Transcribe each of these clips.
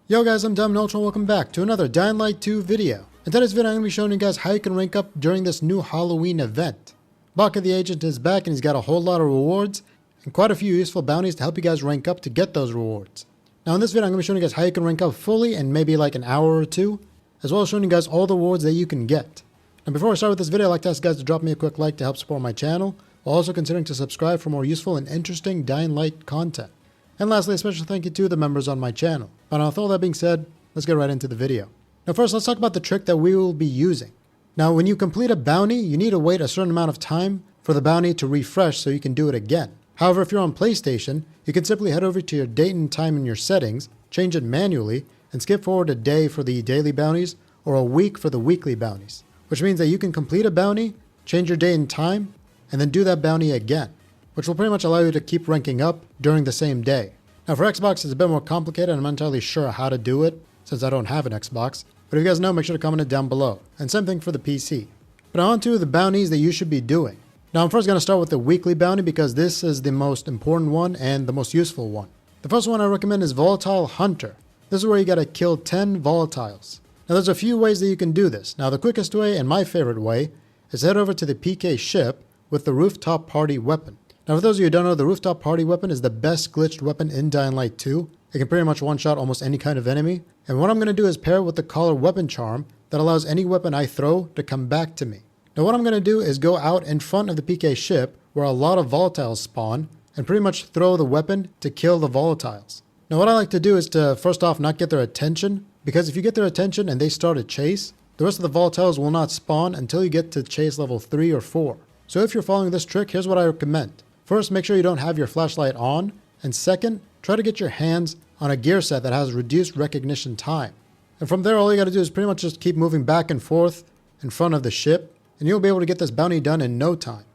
Yo guys, I'm Nvme and welcome back to another Dying Light 2 video. In today's video I'm going to be showing you guys how you can rank up during this new Halloween event. Baka the Agent is back and he's got a whole lot of rewards and quite a few useful bounties to help you guys rank up to get those rewards. Now in this video I'm going to be showing you guys how you can rank up fully in maybe like an hour or two, as well as showing you guys all the rewards that you can get. And before I start with this video, I'd like to ask you guys to drop me a quick like to help support my channel, while also considering to subscribe for more useful and interesting Dying Light content. And lastly, a special thank you to the members on my channel. But with all that being said, let's get right into the video. Now first, let's talk about the trick that we will be using. Now when you complete a bounty, you need to wait a certain amount of time for the bounty to refresh so you can do it again. However, if you're on PlayStation, you can simply head over to your date and time in your settings, change it manually, and skip forward a day for the daily bounties or a week for the weekly bounties. Which means that you can complete a bounty, change your date and time, and then do that bounty again, which will pretty much allow you to keep ranking up during the same day. Now for Xbox, it's a bit more complicated and I'm not entirely sure how to do it since I don't have an Xbox, but if you guys know, make sure to comment it down below. And same thing for the PC. But on to the bounties that you should be doing. Now I'm first going to start with the weekly bounty because this is the most important one and the most useful one. The first one I recommend is Volatile Hunter. This is where you got to kill 10 volatiles. Now there's a few ways that you can do this. Now the quickest way and my favorite way is head over to the PK ship with the rooftop party weapon. Now for those of you who don't know, the rooftop party weapon is the best glitched weapon in Dying Light 2. It can pretty much one-shot almost any kind of enemy. And what I'm going to do is pair it with the collar weapon charm that allows any weapon I throw to come back to me. Now what I'm going to do is go out in front of the PK ship where a lot of volatiles spawn and pretty much throw the weapon to kill the volatiles. Now what I like to do is to first off not get their attention, because if you get their attention and they start a chase, the rest of the volatiles will not spawn until you get to chase level 3 or 4. So if you're following this trick, here's what I recommend. First, make sure you don't have your flashlight on, and second, try to get your hands on a gear set that has reduced recognition time. And from there, all you gotta do is pretty much just keep moving back and forth in front of the ship, and you'll be able to get this bounty done in no time.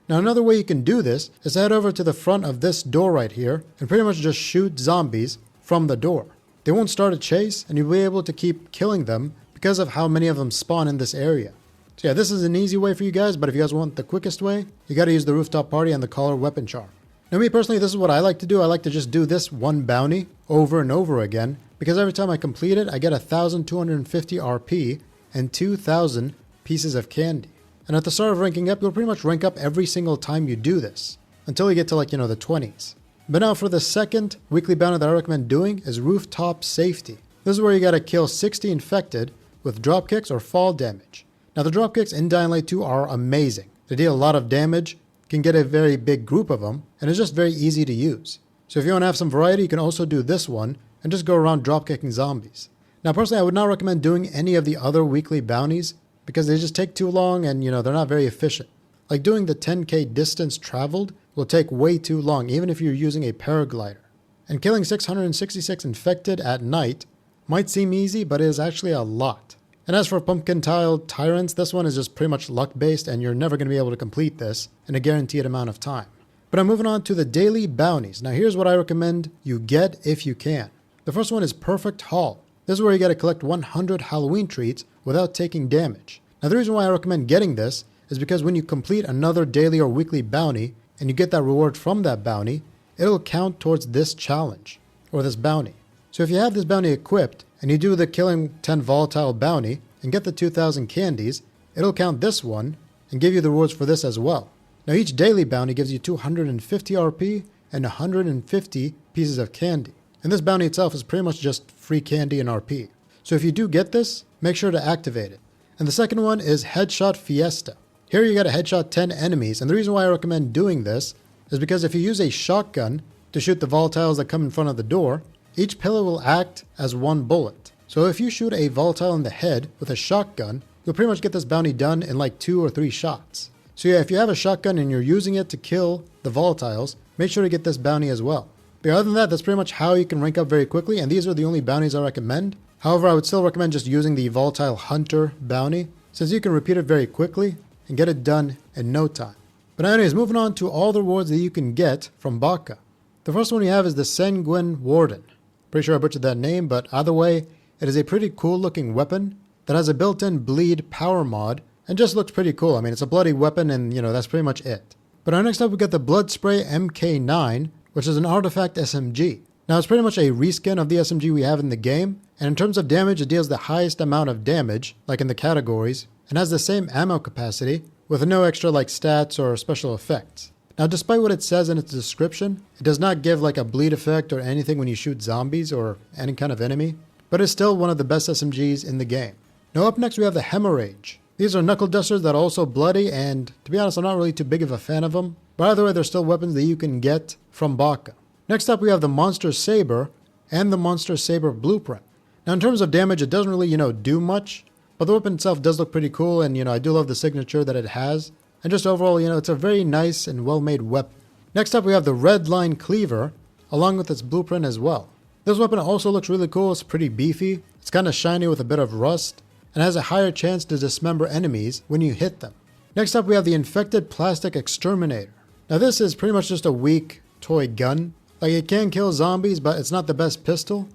Now another way you can do this is to head over to the front of this door right here, and pretty much just shoot zombies from the door. They won't start a chase, and you'll be able to keep killing them because of how many of them spawn in this area. So yeah, this is an easy way for you guys, but if you guys want the quickest way, you gotta use the rooftop party and the collar weapon charm. Now me personally, this is what I like to do. I like to just do this one bounty over and over again, because every time I complete it, I get 1,250 RP and 2,000 pieces of candy. And at the start of ranking up, you'll pretty much rank up every single time you do this, until you get to like, the 20s. But now for the second weekly bounty that I recommend doing is Rooftop Safety. This is where you gotta kill 60 infected with dropkicks or fall damage. Now the dropkicks in Dying Light 2 are amazing. They deal a lot of damage, can get a very big group of them, and it's just very easy to use. So if you want to have some variety, you can also do this one and just go around dropkicking zombies. Now personally, I would not recommend doing any of the other weekly bounties because they just take too long and they're not very efficient. Like doing the 10k distance traveled will take way too long even if you're using a paraglider. And killing 666 infected at night might seem easy, but it is actually a lot. And as for Pumpkin Tile Tyrants, this one is just pretty much luck-based and you're never going to be able to complete this in a guaranteed amount of time. But I'm moving on to the daily bounties. Now here's what I recommend you get if you can. The first one is Perfect Haul. This is where you got to collect 100 Halloween treats without taking damage. Now the reason why I recommend getting this is because when you complete another daily or weekly bounty and you get that reward from that bounty, it'll count towards this challenge or this bounty. So if you have this bounty equipped and you do the killing 10 volatile bounty and get the 2,000 candies, it'll count this one and give you the rewards for this as well. Now each daily bounty gives you 250 RP and 150 pieces of candy. And this bounty itself is pretty much just free candy and RP. So if you do get this, make sure to activate it. And the second one is Headshot Fiesta. Here you gotta headshot 10 enemies, and the reason why I recommend doing this is because if you use a shotgun to shoot the volatiles that come in front of the door, each pillar will act as one bullet. So if you shoot a volatile in the head with a shotgun, you'll pretty much get this bounty done in like 2 or 3 shots. So yeah, if you have a shotgun and you're using it to kill the volatiles, make sure to get this bounty as well. But other than that, that's pretty much how you can rank up very quickly, and these are the only bounties I recommend. However, I would still recommend just using the Volatile Hunter bounty, since you can repeat it very quickly and get it done in no time. But anyways, moving on to all the rewards that you can get from Baka. The first one we have is the Sanguine Warden. Pretty sure I butchered that name, but either way, it is a pretty cool looking weapon that has a built-in bleed power mod and just looks pretty cool. I mean, it's a bloody weapon and that's pretty much it. But next up we got the Blood Spray MK9, which is an artifact SMG. Now it's pretty much a reskin of the SMG we have in the game, And in terms of damage, it deals the highest amount of damage, like in the categories, and has the same ammo capacity, with no extra like stats or special effects. Now, despite what it says in its description, it does not give like a bleed effect or anything when you shoot zombies or any kind of enemy, but it's still one of the best SMGs in the game. Now up next we have the Hemorrhage. These are knuckle dusters that are also bloody, and to be honest, I'm not really too big of a fan of them, but either way, they're still weapons that you can get from Baka. Next up we have the Monster Saber and the Monster Saber Blueprint. Now in terms of damage, it doesn't really, do much, but the weapon itself does look pretty cool, and I do love the signature that it has. And just overall, it's a very nice and well-made weapon. Next up we have the Red Line Cleaver, along with its blueprint as well. This weapon also looks really cool. It's pretty beefy, it's kind of shiny with a bit of rust, and has a higher chance to dismember enemies when you hit them. Next up we have the Infected Plastic Exterminator. Now this is pretty much just a weak toy gun. Like, it can kill zombies, but it's not the best pistol,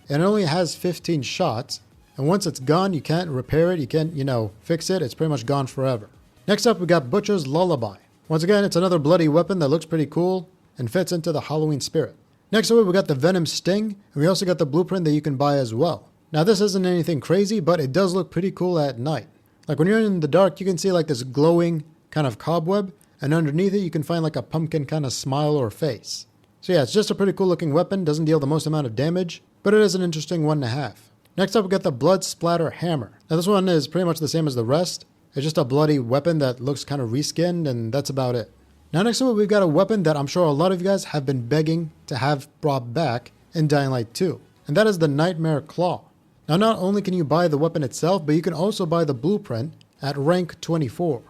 and it only has 15 shots, and once it's gone, you can't repair it, you can't, fix it, it's pretty much gone forever. Next up we got Butcher's Lullaby. Once again, it's another bloody weapon that looks pretty cool and fits into the Halloween spirit. Next up we got the Venom Sting, and we also got the blueprint that you can buy as well. Now this isn't anything crazy, but it does look pretty cool at night. Like when you're in the dark, you can see like this glowing kind of cobweb, and underneath it you can find like a pumpkin kind of smile or face. So yeah, it's just a pretty cool looking weapon, doesn't deal the most amount of damage, but it is an interesting one to have. Next up we got the Blood Splatter Hammer. Now this one is pretty much the same as the rest. It's just a bloody weapon that looks kind of reskinned, and that's about it. Now next up we've got a weapon that I'm sure a lot of you guys have been begging to have brought back in Dying Light 2, and that is the Nightmare Claw. Now not only can you buy the weapon itself, but you can also buy the blueprint at rank 24.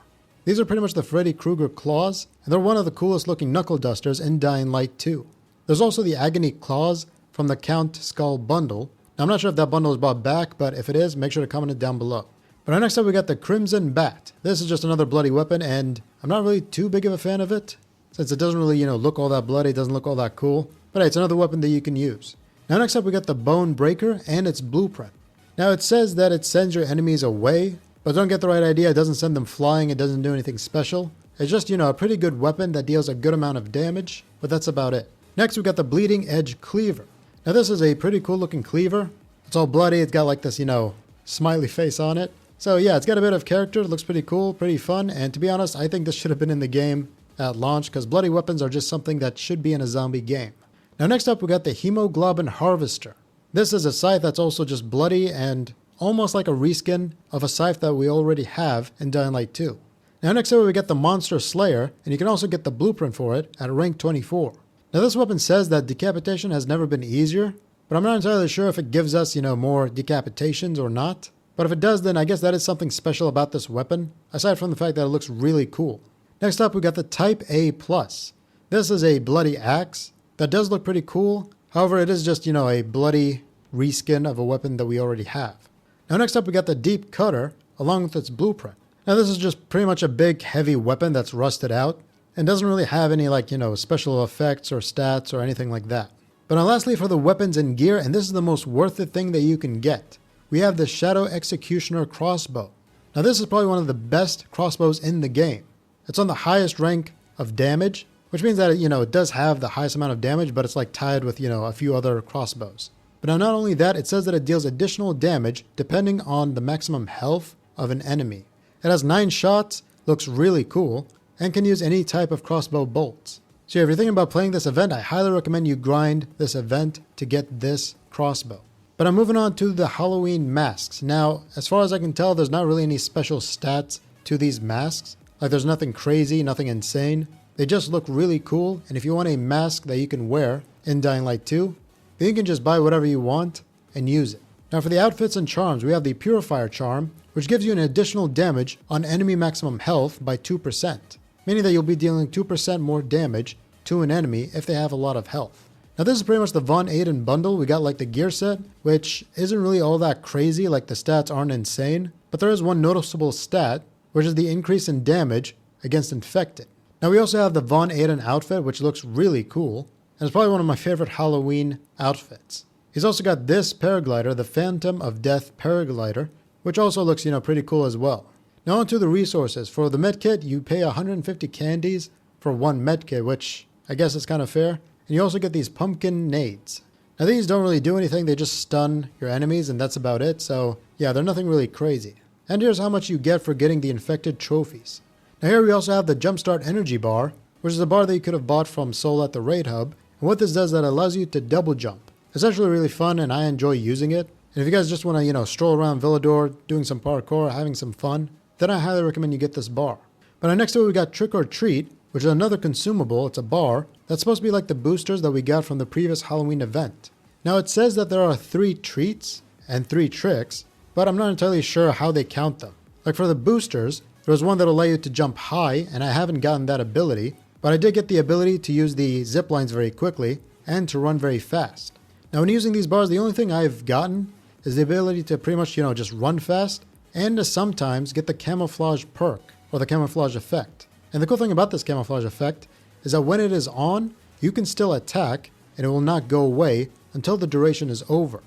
These are pretty much the Freddy Krueger claws, and they're one of the coolest looking knuckle dusters in Dying Light 2. There's also the Agony Claws from the Count Skull bundle. Now I'm not sure if that bundle is brought back, but if it is, make sure to comment it down below. But next up we got the Crimson Bat. This is just another bloody weapon, and I'm not really too big of a fan of it, since it doesn't really, look all that bloody, it doesn't look all that cool. But hey, it's another weapon that you can use. Now next up we got the Bone Breaker and its blueprint. Now it says that it sends your enemies away, but don't get the right idea, it doesn't send them flying, it doesn't do anything special. It's just, a pretty good weapon that deals a good amount of damage, but that's about it. Next we got the Bleeding Edge Cleaver. Now this is a pretty cool looking cleaver. It's all bloody, it's got like this, smiley face on it. So yeah, it's got a bit of character, it looks pretty cool, pretty fun, and to be honest, I think this should have been in the game at launch, because bloody weapons are just something that should be in a zombie game. Now next up we got the Hemoglobin Harvester. This is a scythe that's also just bloody and almost like a reskin of a scythe that we already have in Dying Light 2. Now next up we get the Monster Slayer, and you can also get the blueprint for it at rank 24. Now this weapon says that decapitation has never been easier, but I'm not entirely sure if it gives us, more decapitations or not. But if it does, then I guess that is something special about this weapon, aside from the fact that it looks really cool. Next up we got the Type A+. This is a bloody axe that does look pretty cool, however it is just, a bloody reskin of a weapon that we already have. Now next up we got the Deep Cutter, along with its blueprint. Now this is just pretty much a big heavy weapon that's rusted out, and doesn't really have any special effects or stats or anything like that. But now lastly for the weapons and gear, and this is the most worth it thing that you can get, we have the Shadow Executioner Crossbow. Now this is probably one of the best crossbows in the game. It's on the highest rank of damage, which means that it does have the highest amount of damage, but it's like tied with a few other crossbows. But now not only that, it says that it deals additional damage depending on the maximum health of an enemy. It has 9 shots, looks really cool, and can use any type of crossbow bolts. So if you're thinking about playing this event, I highly recommend you grind this event to get this crossbow. But I'm moving on to the Halloween masks. Now, as far as I can tell, there's not really any special stats to these masks. Like there's nothing crazy, nothing insane. They just look really cool, and if you want a mask that you can wear in Dying Light 2, then you can just buy whatever you want and use it. Now for the outfits and charms, we have the Purifier Charm, which gives you an additional damage on enemy maximum health by 2%, meaning that you'll be dealing 2% more damage to an enemy if they have a lot of health. Now this is pretty much the Von Aiden bundle. We got like the gear set, which isn't really all that crazy, like the stats aren't insane, but there is one noticeable stat, which is the increase in damage against infected. Now we also have the Von Aiden outfit, which looks really cool, and it's probably one of my favorite Halloween outfits. He's also got this paraglider, the Phantom of Death paraglider, which also looks, pretty cool as well. Now onto the resources. For the medkit, you pay 150 candies for one medkit, which I guess is kind of fair. And you also get these pumpkin nades. Now these don't really do anything, they just stun your enemies and that's about it, so yeah, they're nothing really crazy. And here's how much you get for getting the infected trophies. Now here we also have the Jumpstart Energy Bar, which is a bar that you could have bought from Soul at the Raid Hub. And what this does is that it allows you to double jump. It's actually really fun and I enjoy using it. And if you guys just want to, stroll around Villador, doing some parkour, having some fun, then I highly recommend you get this bar. But next to it we got Trick or Treat, which is another consumable. It's a bar that's supposed to be like the boosters that we got from the previous Halloween event. Now it says that there are 3 treats and 3 tricks, but I'm not entirely sure how they count them. Like for the boosters, there was one that'll allow you to jump high, and I haven't gotten that ability, but I did get the ability to use the zip lines very quickly and to run very fast. Now when using these bars, the only thing I've gotten is the ability to pretty much, just run fast and to sometimes get the camouflage perk or the camouflage effect. And the cool thing about this camouflage effect is that when it is on, you can still attack and it will not go away until the duration is over.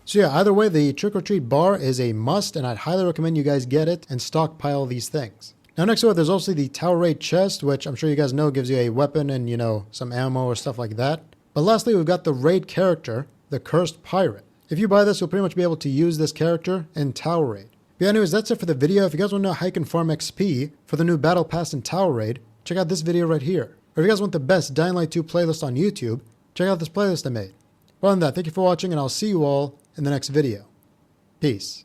So yeah, either way, the Trick or Treat bar is a must and I'd highly recommend you guys get it and stockpile these things. Now next to it, there's also the Tower Raid chest, which I'm sure you guys know gives you a weapon and, some ammo or stuff like that. But lastly, we've got the raid character, the Cursed Pirate. If you buy this, you'll pretty much be able to use this character in Tower Raid. But anyways, that's it for the video. If you guys want to know how you can farm XP for the new Battle Pass in Tower Raid, check out this video right here. Or if you guys want the best Dying Light 2 playlist on YouTube, check out this playlist I made. Well, other than that, thank you for watching and I'll see you all in the next video. Peace.